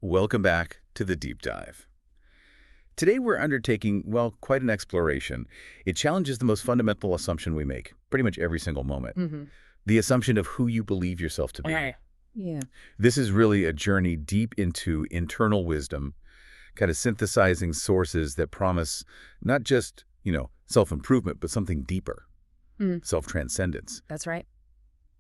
Welcome back to the deep dive. Today we're undertaking, well, quite an exploration. It challenges the most fundamental assumption we make, pretty much every single moment. Mm-hmm. The assumption of who you believe yourself to be. Okay. Yeah. This is really a journey deep into internal wisdom, kind of synthesizing sources that promise not just, self-improvement, but something deeper, self-transcendence. That's right.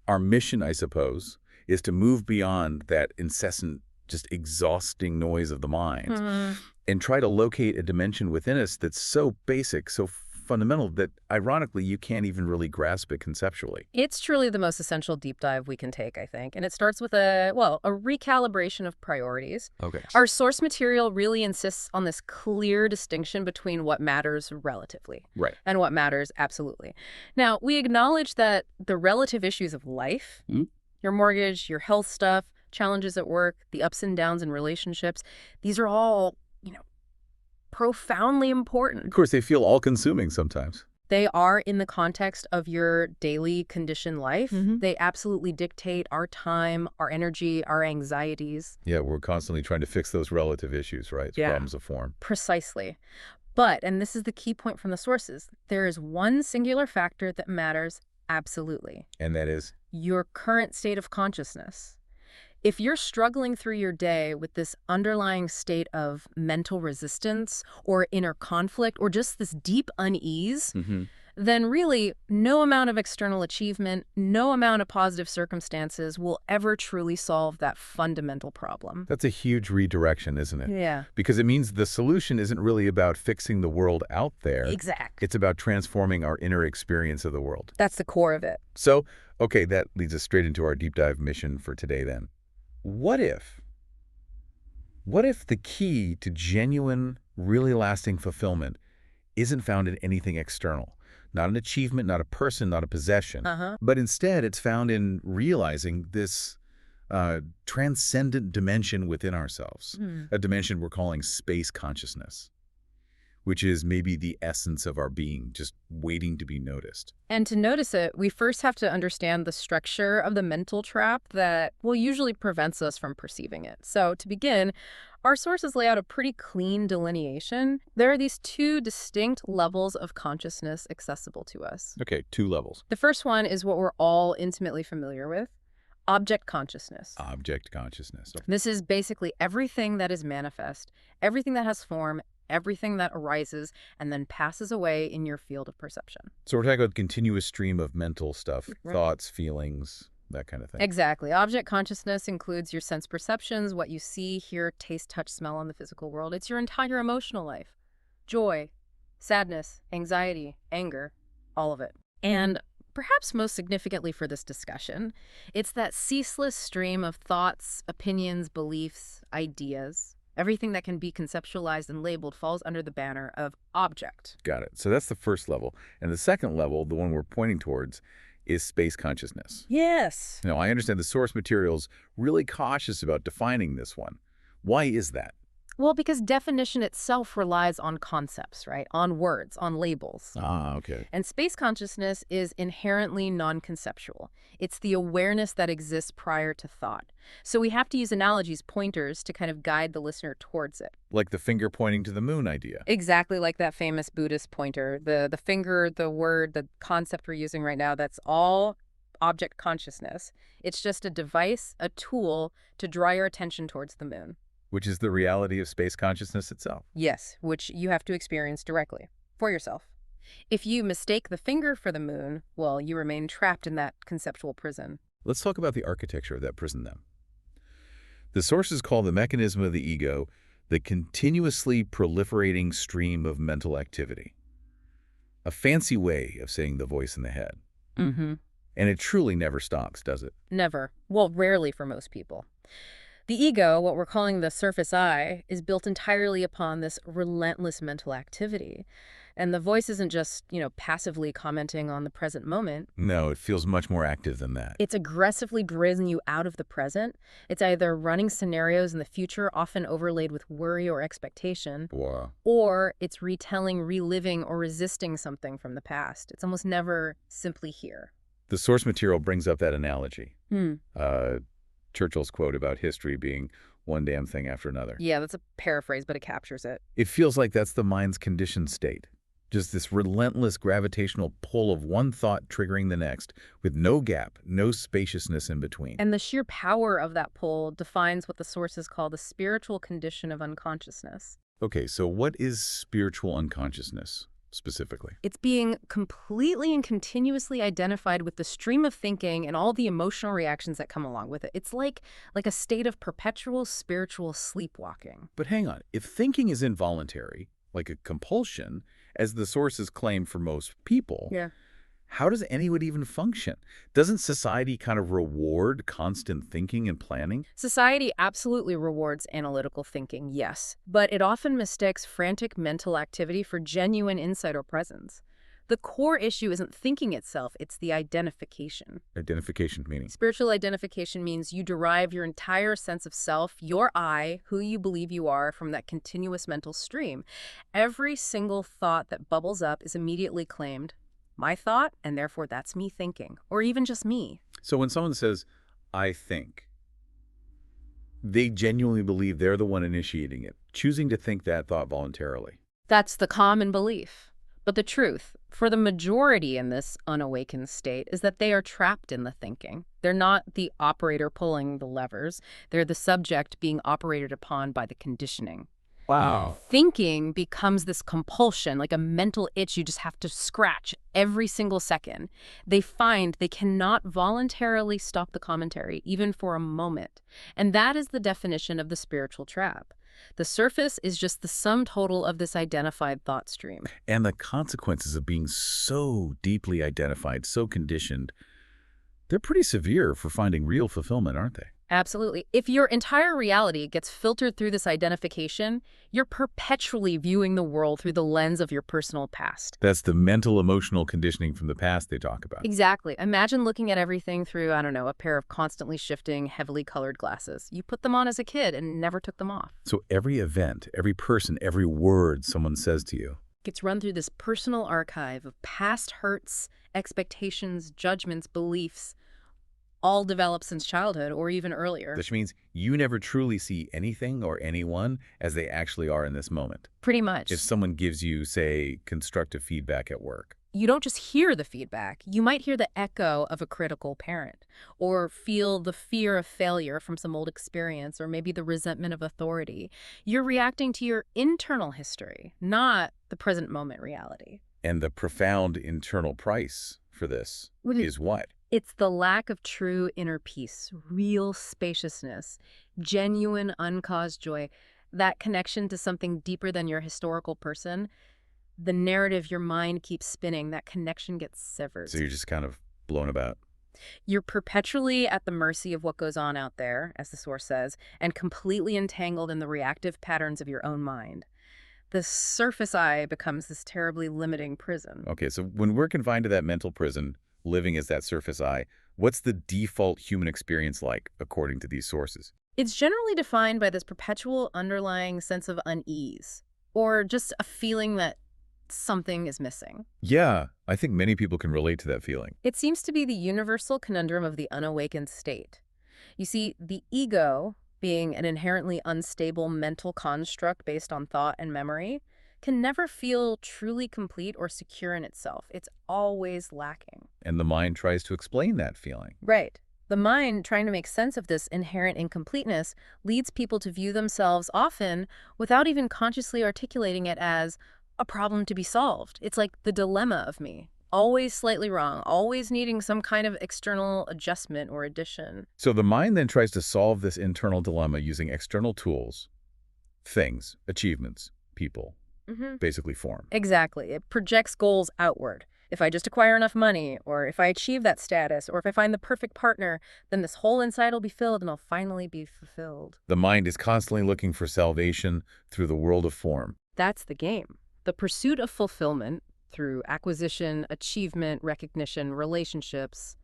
Our mission, I suppose, is to move beyond that incessant, just exhausting noise of the mind and try to locate a dimension within us that's so basic, so fundamental that, ironically, you can't even really grasp it conceptually. It's truly the most essential deep dive we can take, I think. And it starts with a recalibration of priorities. Okay. Our source material really insists on this clear distinction between what matters relatively Right. and what matters absolutely. Now, we acknowledge that the relative issues of life, your mortgage, your health stuff, challenges at work, the ups and downs in relationships, these are all, profoundly important. Of course, they feel all-consuming sometimes. They are in the context of your daily conditioned life. Mm-hmm. They absolutely dictate our time, our energy, our anxieties. Yeah, we're constantly trying to fix those relative issues, right? It's problems of form. Precisely. But, and this is the key point from the sources, there is one singular factor that matters absolutely. And that is? Your current state of consciousness. If you're struggling through your day with this underlying state of mental resistance or inner conflict or just this deep unease, then really no amount of external achievement, no amount of positive circumstances will ever truly solve that fundamental problem. That's a huge redirection, isn't it? Yeah. Because it means the solution isn't really about fixing the world out there. Exactly. It's about transforming our inner experience of the world. That's the core of it. So, okay, that leads us straight into our deep dive mission for today then. What if the key to genuine, really lasting fulfillment isn't found in anything external? Not an achievement, not a person, not a possession. But instead, it's found in realizing this transcendent dimension within ourselves, a dimension we're calling space consciousness, which is maybe the essence of our being, just waiting to be noticed. And to notice it, we first have to understand the structure of the mental trap that, usually prevents us from perceiving it. So to begin, our sources lay out a pretty clean delineation. There are these two distinct levels of consciousness accessible to us. Okay, 2 levels. The first one is what we're all intimately familiar with, object consciousness. Object consciousness. This is basically everything that is manifest, everything that has form, everything that arises and then passes away in your field of perception. So we're talking about continuous stream of mental stuff, Right. thoughts, feelings, that kind of thing. Exactly. Object consciousness includes your sense perceptions, what you see, hear, taste, touch, smell in the physical world. It's your entire emotional life. Joy, sadness, anxiety, anger, all of it. And perhaps most significantly for this discussion, it's that ceaseless stream of thoughts, opinions, beliefs, ideas. Everything that can be conceptualized and labeled falls under the banner of object. Got it. So that's the first level. And the second level, the one we're pointing towards, is space consciousness. Yes. Now, I understand the source material's really cautious about defining this one. Why is that? Well, because definition itself relies on concepts, right? On words, on labels. Ah, okay. And space consciousness is inherently non-conceptual. It's the awareness that exists prior to thought. So we have to use analogies, pointers, to kind of guide the listener towards it. Like the finger pointing to the moon idea. Exactly like that famous Buddhist pointer. The finger, the word, the concept we're using right now, that's all object consciousness. It's just a device, a tool to draw your attention towards the moon. Which is the reality of space consciousness itself. Yes, which you have to experience directly, for yourself. If you mistake the finger for the moon, you remain trapped in that conceptual prison. Let's talk about the architecture of that prison then. The sources call the mechanism of the ego the continuously proliferating stream of mental activity. A fancy way of saying the voice in the head. And it truly never stops, does it? Never. Rarely for most people. The ego, what we're calling the surface I, is built entirely upon this relentless mental activity. And the voice isn't just, passively commenting on the present moment. No, it feels much more active than that. It's aggressively drilling you out of the present. It's either running scenarios in the future, often overlaid with worry or expectation. Wow. Or it's retelling, reliving, or resisting something from the past. It's almost never simply here. The source material brings up that analogy. Churchill's quote about history being one damn thing after another. Yeah, that's a paraphrase, but it captures it. It feels like that's the mind's conditioned state. Just this relentless gravitational pull of one thought triggering the next, with no gap, no spaciousness in between. And the sheer power of that pull defines what the sources call the spiritual condition of unconsciousness. Okay, so what is spiritual unconsciousness, specifically? It's being completely and continuously identified with the stream of thinking and all the emotional reactions that come along with it. It's like a state of perpetual spiritual sleepwalking. But hang on, if thinking is involuntary, like a compulsion, as the sources claim for most people, Yeah. how does anyone even function? Doesn't society kind of reward constant thinking and planning? Society absolutely rewards analytical thinking, yes, but it often mistakes frantic mental activity for genuine insight or presence. The core issue isn't thinking itself, it's the identification. Identification meaning. Spiritual identification means you derive your entire sense of self, your I, who you believe you are, from that continuous mental stream. Every single thought that bubbles up is immediately claimed. My thought, and therefore that's me thinking, or even just me. So when someone says, I think, they genuinely believe they're the one initiating it, choosing to think that thought voluntarily. That's the common belief. But the truth, for the majority in this unawakened state, is that they are trapped in the thinking. They're not the operator pulling the levers. They're the subject being operated upon by the conditioning. Wow. Thinking becomes this compulsion, like a mental itch you just have to scratch every single second. They find they cannot voluntarily stop the commentary, even for a moment. And that is the definition of the spiritual trap. The surface is just the sum total of this identified thought stream. And the consequences of being so deeply identified, so conditioned, they're pretty severe for finding real fulfillment, aren't they? Absolutely. If your entire reality gets filtered through this identification, you're perpetually viewing the world through the lens of your personal past. That's the mental emotional conditioning from the past they talk about. Exactly. Imagine looking at everything through, I don't know, a pair of constantly shifting, heavily colored glasses. You put them on as a kid and never took them off. So every event, every person, every word someone says to you Gets run through this personal archive of past hurts, expectations, judgments, beliefs, all developed since childhood or even earlier. which means you never truly see anything or anyone as they actually are in this moment. Pretty much. If someone gives you, say, constructive feedback at work, You don't just hear the feedback. You might hear the echo of a critical parent or feel the fear of failure from some old experience or maybe the resentment of authority. You're reacting to your internal history, not the present moment reality. and the profound internal price for this What is- is what? It's the lack of true inner peace, real spaciousness, genuine uncaused joy, that connection to something deeper than your historical person. The narrative your mind keeps spinning, that connection gets severed. So you're just kind of blown about. You're perpetually at the mercy of what goes on out there, as the source says, and completely entangled in the reactive patterns of your own mind. The surface eye becomes this terribly limiting prison. Okay, so when we're confined to that mental prison, living as that surface eye, what's the default human experience like, according to these sources? It's generally defined by this perpetual underlying sense of unease, or just a feeling that something is missing. Yeah, I think many people can relate to that feeling. It seems to be the universal conundrum of the unawakened state. You see, the ego, being an inherently unstable mental construct based on thought and memory, can never feel truly complete or secure in itself. It's always lacking. And the mind tries to explain that feeling. Right. The mind, trying to make sense of this inherent incompleteness, leads people to view themselves often without even consciously articulating it as a problem to be solved. It's like the dilemma of me. Always slightly wrong, always needing some kind of external adjustment or addition. So the mind then tries to solve this internal dilemma using external tools, things, achievements, people, basically form. Exactly. It projects goals outward. If I just acquire enough money, or if I achieve that status, or if I find the perfect partner, then this hole inside will be filled and I'll finally be fulfilled. The mind is constantly looking for salvation through the world of form. That's the game. The pursuit of fulfillment through acquisition, achievement, recognition, relationships,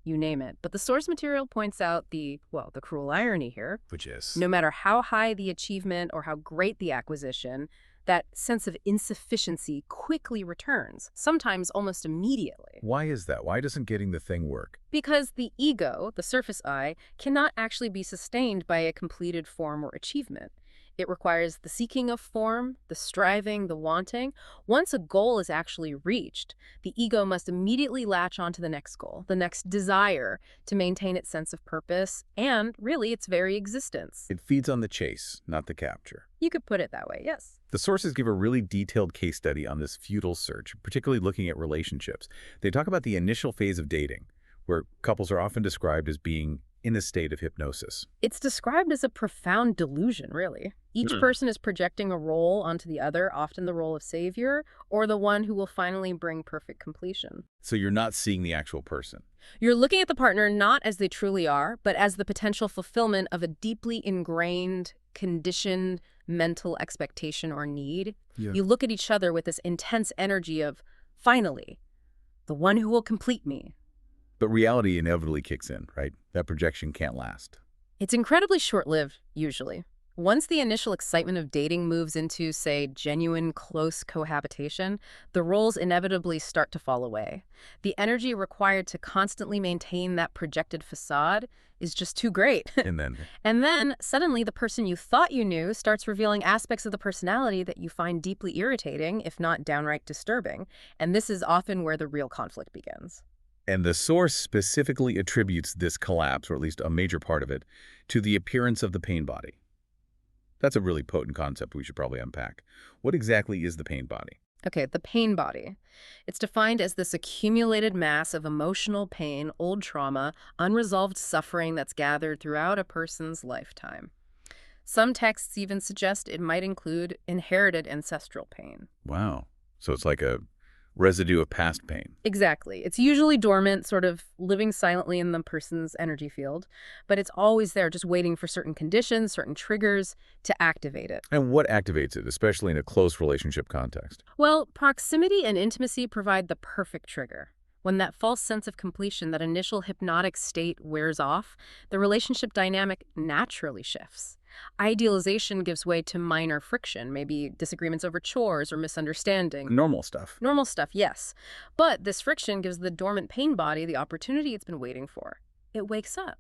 you name it. But the source material points out the cruel irony here. Which is? No matter how high the achievement or how great the acquisition, That sense of insufficiency quickly returns, sometimes almost immediately. Why is that? Why doesn't getting the thing work? Because the ego, the surface I, cannot actually be sustained by a completed form or achievement. It requires the seeking of form, the striving, the wanting. Once a goal is actually reached, the ego must immediately latch onto the next goal, the next desire, to maintain its sense of purpose and, really, its very existence. It feeds on the chase, not the capture. You could put it that way, yes. The sources give a really detailed case study on this futile search, particularly looking at relationships. They talk about the initial phase of dating, where couples are often described as being in a state of hypnosis. It's described as a profound delusion, really. Each person is projecting a role onto the other, often the role of savior, or the one who will finally bring perfect completion. So you're not seeing the actual person. You're looking at the partner not as they truly are, but as the potential fulfillment of a deeply ingrained, conditioned mental expectation or need. Yeah. You look at each other with this intense energy of, finally, the one who will complete me. But reality inevitably kicks in, right? That projection can't last. It's incredibly short-lived, usually. Once the initial excitement of dating moves into, say, genuine, close cohabitation, the roles inevitably start to fall away. The energy required to constantly maintain that projected facade is just too great. And then, suddenly, the person you thought you knew starts revealing aspects of the personality that you find deeply irritating, if not downright disturbing. And this is often where the real conflict begins. And the source specifically attributes this collapse, or at least a major part of it, to the appearance of the pain body. That's a really potent concept we should probably unpack. What exactly is the pain body? Okay, the pain body. It's defined as this accumulated mass of emotional pain, old trauma, unresolved suffering that's gathered throughout a person's lifetime. Some texts even suggest it might include inherited ancestral pain. Wow. So it's like a residue of past pain. Exactly. It's usually dormant, sort of living silently in the person's energy field, but it's always there, just waiting for certain conditions, certain triggers to activate it. And what activates it, especially in a close relationship context? Well, proximity and intimacy provide the perfect trigger. When that false sense of completion, that initial hypnotic state wears off, the relationship dynamic naturally shifts. Idealization gives way to minor friction, maybe disagreements over chores or misunderstanding. Normal stuff. Normal stuff, yes. But this friction gives the dormant pain body the opportunity it's been waiting for. It wakes up,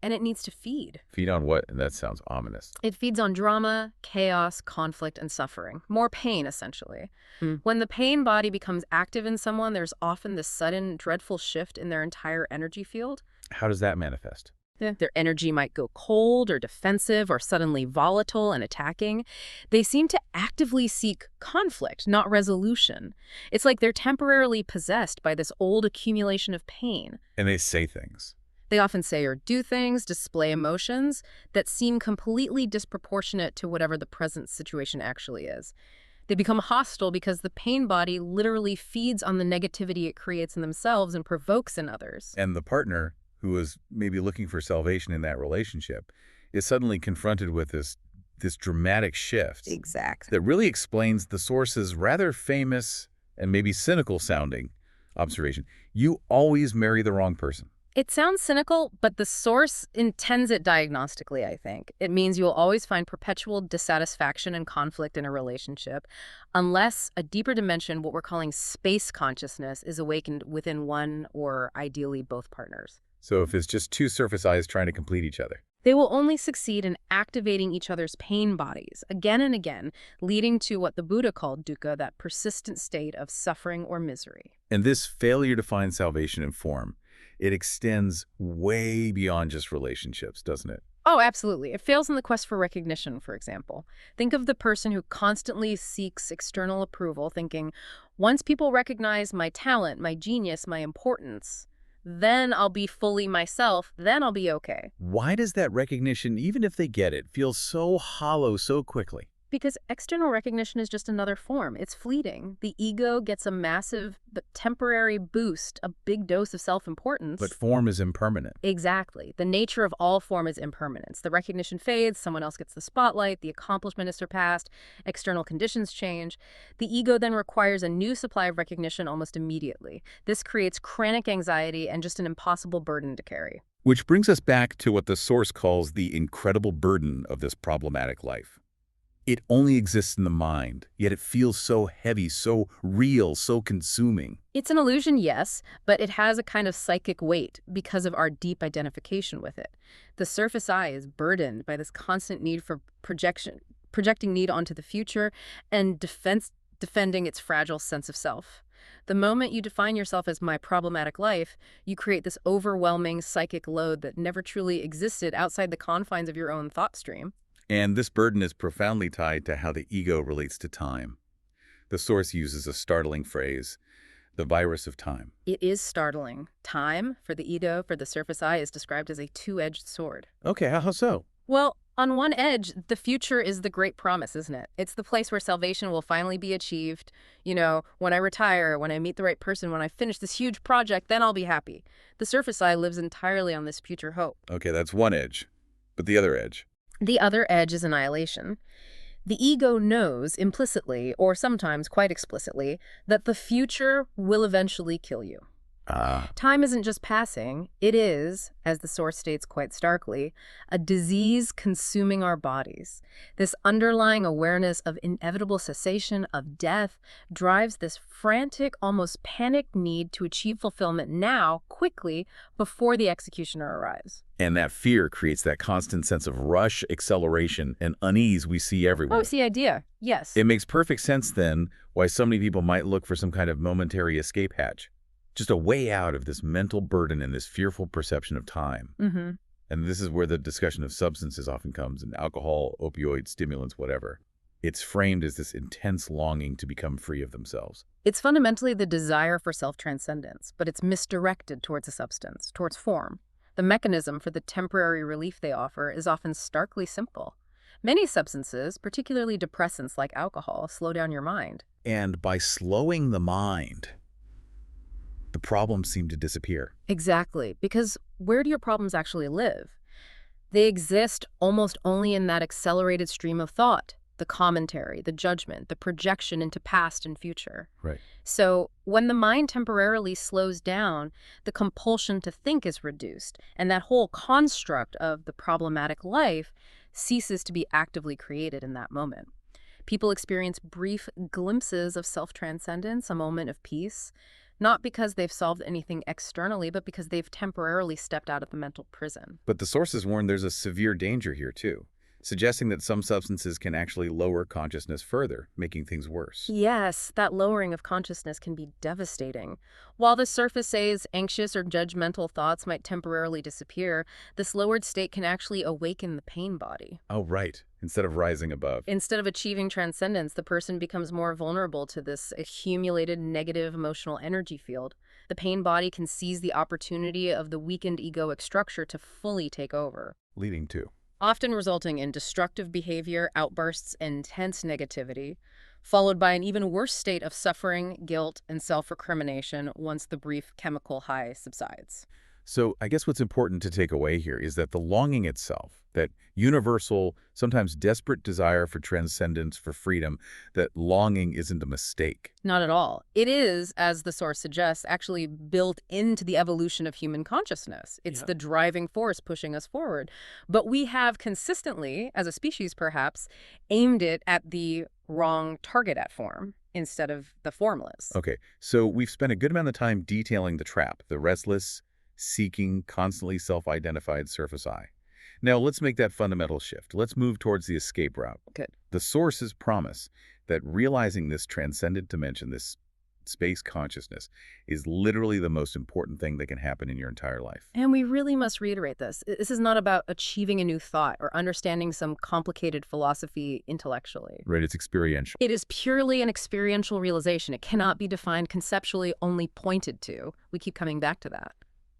and it needs to feed. Feed on what? And that sounds ominous. It feeds on drama, chaos, conflict, and suffering. More pain, essentially. When the pain body becomes active in someone, there's often this sudden, dreadful shift in their entire energy field. How does that manifest? Their energy might go cold or defensive or suddenly volatile and attacking. They seem to actively seek conflict, not resolution. It's like they're temporarily possessed by this old accumulation of pain. And they say things. They often say or do things, display emotions that seem completely disproportionate to whatever the present situation actually is. They become hostile because the pain body literally feeds on the negativity it creates in themselves and provokes in others. And the partner, who is maybe looking for salvation in that relationship, is suddenly confronted with this dramatic shift. Exactly. That really explains the source's rather famous and maybe cynical sounding observation. You always marry the wrong person. It sounds cynical, but the source intends it diagnostically, I think. It means you'll always find perpetual dissatisfaction and conflict in a relationship unless a deeper dimension, what we're calling space consciousness, is awakened within one or ideally both partners. So if it's just two surface eyes trying to complete each other. They will only succeed in activating each other's pain bodies again and again, leading to what the Buddha called dukkha, that persistent state of suffering or misery. And this failure to find salvation in form, it extends way beyond just relationships, doesn't it? Oh, absolutely. It fails in the quest for recognition, for example. Think of the person who constantly seeks external approval, thinking, once people recognize my talent, my genius, my importance, then I'll be fully myself, then I'll be okay. Why does that recognition, even if they get it, feel so hollow so quickly? Because external recognition is just another form. It's fleeting. The ego gets a massive but temporary boost, a big dose of self-importance. But form is impermanent. Exactly. The nature of all form is impermanence. The recognition fades, someone else gets the spotlight, the accomplishment is surpassed, external conditions change. The ego then requires a new supply of recognition almost immediately. This creates chronic anxiety and just an impossible burden to carry. Which brings us back to what the Source calls the incredible burden of this problematic life. It only exists in the mind, yet it feels so heavy, so real, so consuming. It's an illusion, yes, but it has a kind of psychic weight because of our deep identification with it. The surface eye is burdened by this constant need for projecting need onto the future and defending its fragile sense of self. The moment you define yourself as my problematic life, you create this overwhelming psychic load that never truly existed outside the confines of your own thought stream. And this burden is profoundly tied to how the ego relates to time. The source uses a startling phrase, the virus of time. It is startling. Time, for the ego, for the surface eye, is described as a two-edged sword. Okay, how so? Well, on one edge, the future is the great promise, isn't it? It's the place where salvation will finally be achieved. You know, when I retire, when I meet the right person, when I finish this huge project, then I'll be happy. The surface eye lives entirely on this future hope. Okay, that's one edge. But the other edge? The other edge is annihilation. The ego knows implicitly, or sometimes quite explicitly, that the future will eventually kill you. Ah. Time isn't just passing, it is, as the source states quite starkly, a disease consuming our bodies. This underlying awareness of inevitable cessation, of death, drives this frantic, almost panicked need to achieve fulfillment now, quickly, before the executioner arrives. And that fear creates that constant sense of rush, acceleration, and unease we see everywhere. Oh, it's the idea. Yes. It makes perfect sense, then, why so many people might look for some kind of momentary escape hatch. Just a way out of this mental burden and this fearful perception of time. Mm-hmm. And this is where the discussion of substances often comes, in alcohol, opioids, stimulants, whatever. It's framed as this intense longing to become free of themselves. It's fundamentally the desire for self-transcendence, but it's misdirected towards a substance, towards form. The mechanism for the temporary relief they offer is often starkly simple. Many substances, particularly depressants like alcohol, slow down your mind. And by slowing the mind, the problems seem to disappear. Exactly, because where do your problems actually live? They exist almost only in that accelerated stream of thought, the commentary, the judgment, the projection into past and future. Right. So when the mind temporarily slows down, the compulsion to think is reduced, and that whole construct of the problematic life ceases to be actively created in that moment. People experience brief glimpses of self-transcendence, a moment of peace, not because they've solved anything externally, but because they've temporarily stepped out of the mental prison. But the sources warn there's a severe danger here, too, suggesting that some substances can actually lower consciousness further, making things worse. Yes, that lowering of consciousness can be devastating. While the surface says anxious or judgmental thoughts might temporarily disappear, this lowered state can actually awaken the pain body. Oh, right. Instead of rising above. Instead of achieving transcendence, the person becomes more vulnerable to this accumulated negative emotional energy field. The pain body can seize the opportunity of the weakened egoic structure to fully take over. Leading to. Often resulting in destructive behavior, outbursts, and intense negativity, followed by an even worse state of suffering, guilt, and self-recrimination once the brief chemical high subsides. So I guess what's important to take away here is that the longing itself, that universal, sometimes desperate desire for transcendence, for freedom, that longing isn't a mistake. Not at all. It is, as the source suggests, actually built into the evolution of human consciousness. It's the driving force pushing us forward. But we have consistently, as a species perhaps, aimed it at the wrong target at form instead of the formless. Okay, so we've spent a good amount of time detailing the trap, the restless, seeking, constantly self-identified surface eye. Now let's make that fundamental shift. Let's move towards the escape route. Good. The sources promise that realizing this transcendent dimension, this space consciousness, is literally the most important thing that can happen in your entire life. And we really must reiterate this. This is not about achieving a new thought or understanding some complicated philosophy intellectually. Right, it's experiential. It is purely an experiential realization. It cannot be defined conceptually, only pointed to. We keep coming back to that.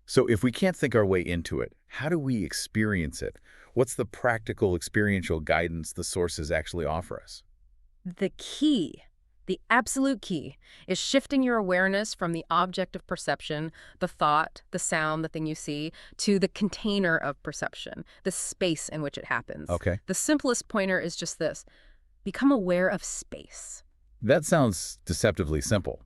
So if we can't think our way into it, how do we experience it? What's the practical experiential guidance the sources actually offer us? The key, the absolute key, is shifting your awareness from the object of perception, the thought, the sound, the thing you see, to the container of perception, the space in which it happens. Okay. The simplest pointer is just this: become aware of space. That sounds deceptively simple.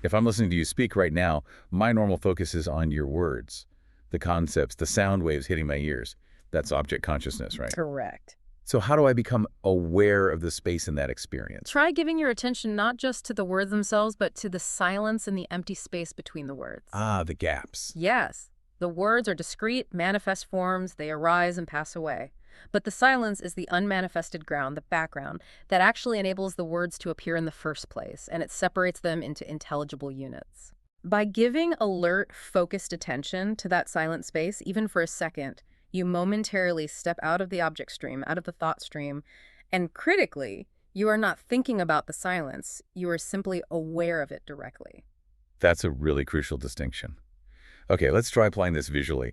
If I'm listening to you speak right now, my normal focus is on your words, the concepts, the sound waves hitting my ears. That's object consciousness, right? Correct. So how do I become aware of the space in that experience? Try giving your attention not just to the words themselves, but to the silence and the empty space between the words. Ah, the gaps. Yes, the words are discrete, manifest forms, they arise and pass away. But the silence is the unmanifested ground, the background, that actually enables the words to appear in the first place, and it separates them into intelligible units. By giving alert, focused attention to that silent space, even for a second, you momentarily step out of the object stream, out of the thought stream, and critically, you are not thinking about the silence, you are simply aware of it directly. That's a really crucial distinction. Okay, let's try applying this visually.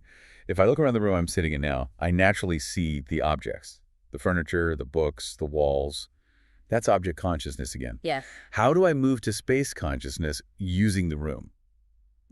If I look around the room I'm sitting in now, I naturally see the objects, the furniture, the books, the walls. That's object consciousness again. Yes. How do I move to space consciousness using the room?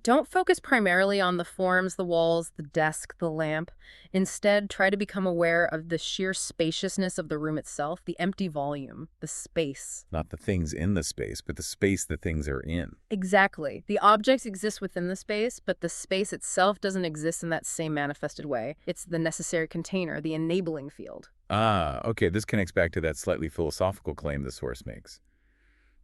Don't focus primarily on the forms, the walls, the desk, the lamp. Instead, try to become aware of the sheer spaciousness of the room itself, the empty volume, the space. Not the things in the space, but the space the things are in. Exactly. The objects exist within the space, but the space itself doesn't exist in that same manifested way. It's the necessary container, the enabling field. Ah, okay, this connects back to that slightly philosophical claim the Source makes.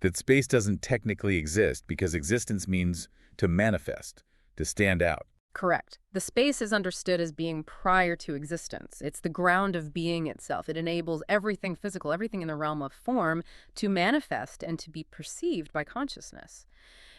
That space doesn't technically exist because existence means to manifest, to stand out. Correct. The space is understood as being prior to existence. It's the ground of being itself. It enables everything physical, everything in the realm of form, to manifest and to be perceived by consciousness.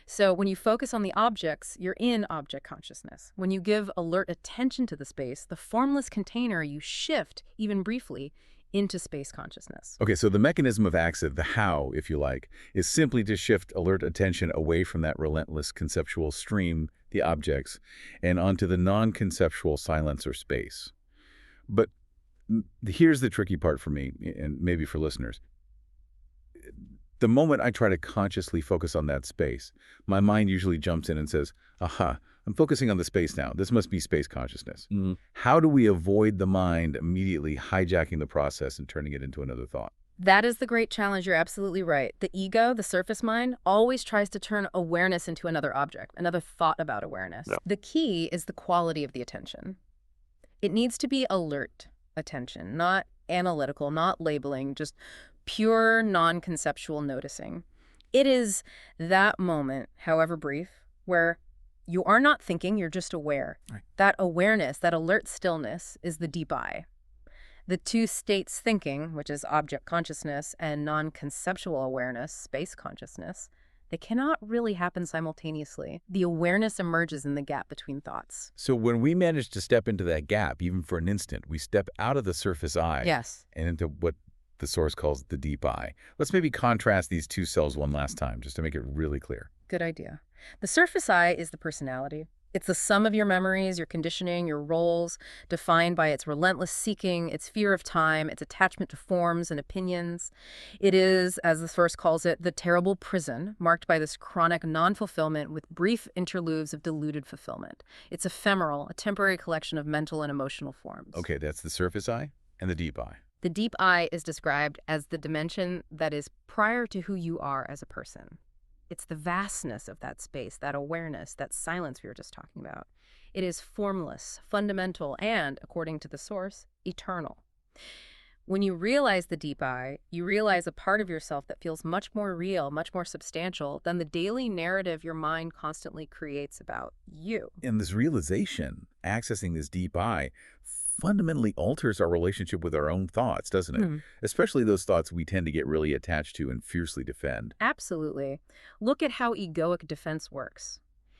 So when you focus on the objects, you're in object consciousness. When you give alert attention to the space, the formless container, you shift, even briefly, into space consciousness. Okay, so the mechanism of access, the how, if you like, is simply to shift alert attention away from that relentless conceptual stream, the objects, and onto the non-conceptual silence or space. But here's the tricky part for me, and maybe for listeners. The moment I try to consciously focus on that space, my mind usually jumps in and says, aha, I'm focusing on the space now. This must be space consciousness. How do we avoid the mind immediately hijacking the process and turning it into another thought? That is the great challenge. You're absolutely right. The ego, the surface mind, always tries to turn awareness into another object, another thought about awareness. Yeah. The key is the quality of the attention. It needs to be alert attention, not analytical, not labeling, just pure non-conceptual noticing. It is that moment, however brief, where you are not thinking, you're just aware. Right. That awareness, that alert stillness, is the deep I. The two states thinking, which is object consciousness, and non-conceptual awareness, space consciousness, they cannot really happen simultaneously. The awareness emerges in the gap between thoughts. So when we manage to step into that gap, even for an instant, we step out of the surface I yes. and into what the Source calls the deep I. Let's maybe contrast these two cells one last time, just to make it really clear. Good idea. The surface I is the personality. It's the sum of your memories, your conditioning, your roles, defined by its relentless seeking, its fear of time, its attachment to forms and opinions. It is, as the Source calls it, the terrible prison, marked by this chronic non-fulfillment with brief interludes of diluted fulfillment. It's ephemeral, a temporary collection of mental and emotional forms. Okay, that's the surface I and the deep I. The deep I is described as the dimension that is prior to who you are as a person. It's the vastness of that space, that awareness, that silence we were just talking about. It is formless, fundamental, and, according to the Source, eternal. When you realize the deep I, you realize a part of yourself that feels much more real, much more substantial than the daily narrative your mind constantly creates about you. And this realization, accessing this deep I, fundamentally alters our relationship with our own thoughts, doesn't it? Especially those thoughts we tend to get really attached to and fiercely defend. Absolutely. Look at how egoic defense works.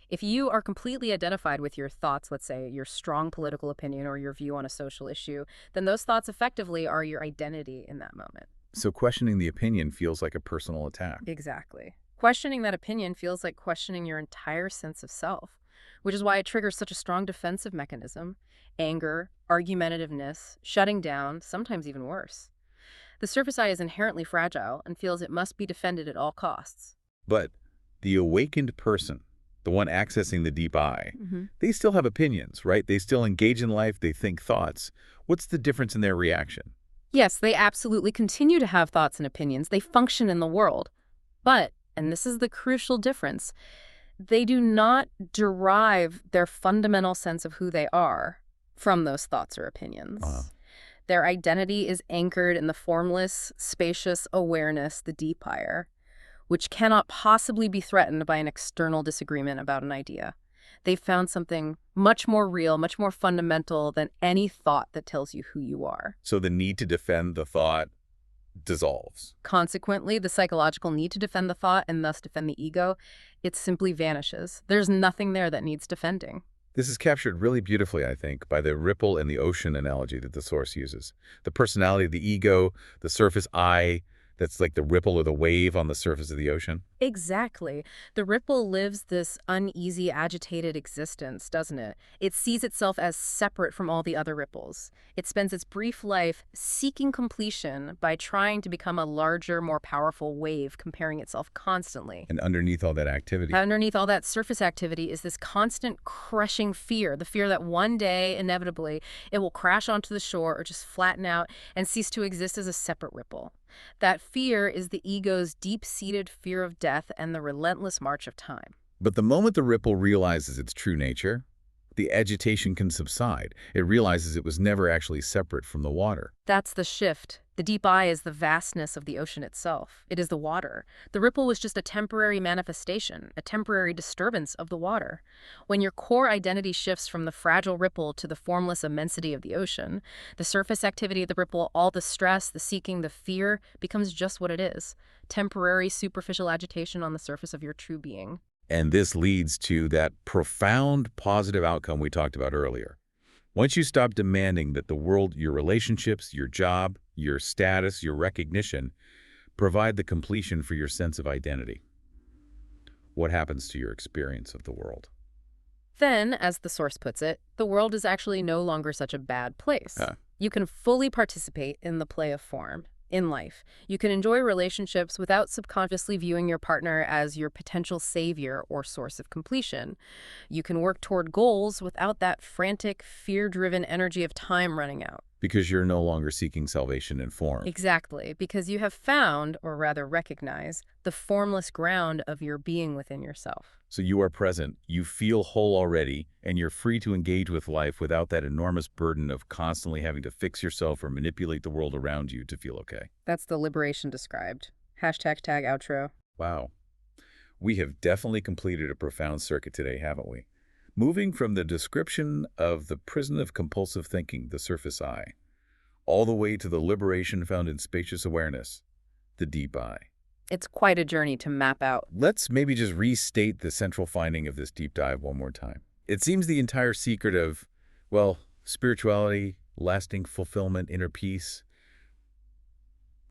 If you are completely identified with your thoughts, let's say your strong political opinion or your view on a social issue, then those thoughts effectively are your identity in that moment. So questioning the opinion feels like a personal attack. Exactly. Questioning that opinion feels like questioning your entire sense of self, which is why it triggers such a strong defensive mechanism. Anger, argumentativeness, shutting down, sometimes even worse. The surface I is inherently fragile and feels it must be defended at all costs. But the awakened person, the one accessing the deep I, they still have opinions, right? They still engage in life, they think thoughts. What's the difference in their reaction? Yes, they absolutely continue to have thoughts and opinions. They function in the world. But, and this is the crucial difference, they do not derive their fundamental sense of who they are from those thoughts or opinions. Their identity is anchored in the formless, spacious awareness, the deep higher, which cannot possibly be threatened by an external disagreement about an idea. They've found something much more real, much more fundamental than any thought that tells you who you are. So the need to defend the thought dissolves. Consequently, the psychological need to defend the thought and thus defend the ego, it simply vanishes. There's nothing there that needs defending. This is captured really beautifully, I think, by the ripple and the ocean analogy that the Source uses. The personality of the ego, the surface I, that's like the ripple or the wave on the surface of the ocean. Exactly. The ripple lives this uneasy, agitated existence, doesn't it? It sees itself as separate from all the other ripples. It spends its brief life seeking completion by trying to become a larger, more powerful wave, comparing itself constantly. And underneath all that activity. Underneath all that surface activity is this constant crushing fear, the fear that one day, inevitably, it will crash onto the shore or just flatten out and cease to exist as a separate ripple. That fear is the ego's deep-seated fear of death and the relentless march of time. But the moment the ripple realizes its true nature, the agitation can subside. It realizes it was never actually separate from the water. That's the shift. The deep eye is the vastness of the ocean itself. It is the water. The ripple was just a temporary manifestation, a temporary disturbance of the water. When your core identity shifts from the fragile ripple to the formless immensity of the ocean, the surface activity of the ripple, all the stress, the seeking, the fear, becomes just what it is. Temporary, superficial agitation on the surface of your true being. And this leads to that profound positive outcome we talked about earlier. Once you stop demanding that the world, your relationships, your job, your status, your recognition, provide the completion for your sense of identity, what happens to your experience of the world? Then, as the Source puts it, the world is actually no longer such a bad place. You can fully participate in the play of form. In life, you can enjoy relationships without subconsciously viewing your partner as your potential savior or source of completion. You can work toward goals without that frantic, fear-driven energy of time running out. Because you're no longer seeking salvation in form. Exactly, because you have found, or rather recognize, the formless ground of your being within yourself. So you are present, you feel whole already, and you're free to engage with life without that enormous burden of constantly having to fix yourself or manipulate the world around you to feel okay. That's the liberation described. #tag outro. Wow. We have definitely completed a profound circuit today, haven't we? Moving from the description of the prison of compulsive thinking, the surface I, all the way to the liberation found in spacious awareness, the deep I. It's quite a journey to map out. Let's maybe just restate the central finding of this deep dive one more time. It seems the entire secret of, well, spirituality, lasting fulfillment, inner peace,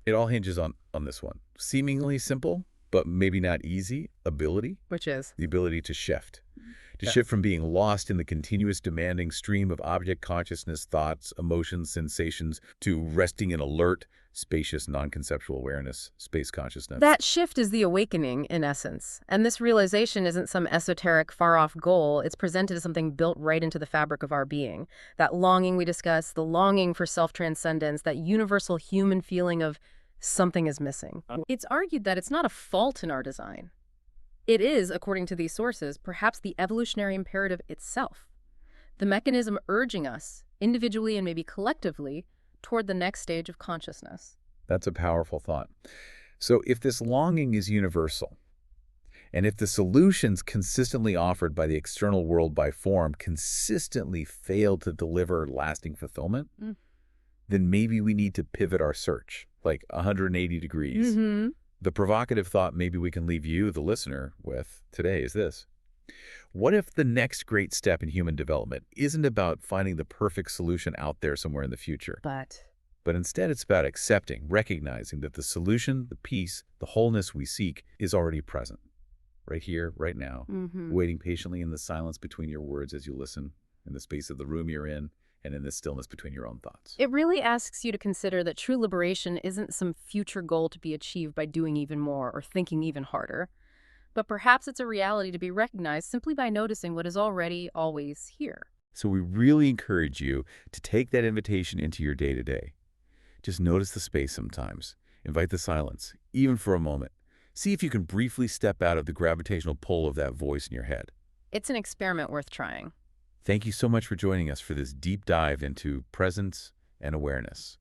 it all hinges on this one. Seemingly simple, but maybe not easy, ability. Which is? The ability to shift. To shift from being lost in the continuous demanding stream of object consciousness, thoughts, emotions, sensations, to resting in alert, spacious, non-conceptual awareness, space consciousness. That shift is the awakening, in essence. And this realization isn't some esoteric, far-off goal. It's presented as something built right into the fabric of our being. That longing we discussed, the longing for self-transcendence, that universal human feeling of something is missing. It's argued that it's not a fault in our design. It is, according to these sources, perhaps the evolutionary imperative itself. The mechanism urging us, individually and maybe collectively, toward the next stage of consciousness. That's a powerful thought. So if this longing is universal, and if the solutions consistently offered by the external world by form consistently fail to deliver lasting fulfillment, then maybe we need to pivot our search, like 180 degrees. The provocative thought maybe we can leave you, the listener, with today is this. What if the next great step in human development isn't about finding the perfect solution out there somewhere in the future? But instead it's about accepting, recognizing that the solution, the peace, the wholeness we seek is already present. Right here, right now, waiting patiently in the silence between your words as you listen, in the space of the room you're in, and in the stillness between your own thoughts. It really asks you to consider that true liberation isn't some future goal to be achieved by doing even more or thinking even harder. But perhaps it's a reality to be recognized simply by noticing what is already always here. So we really encourage you to take that invitation into your day-to-day. Just notice the space sometimes. Invite the silence, even for a moment. See if you can briefly step out of the gravitational pull of that voice in your head. It's an experiment worth trying. Thank you so much for joining us for this deep dive into presence and awareness.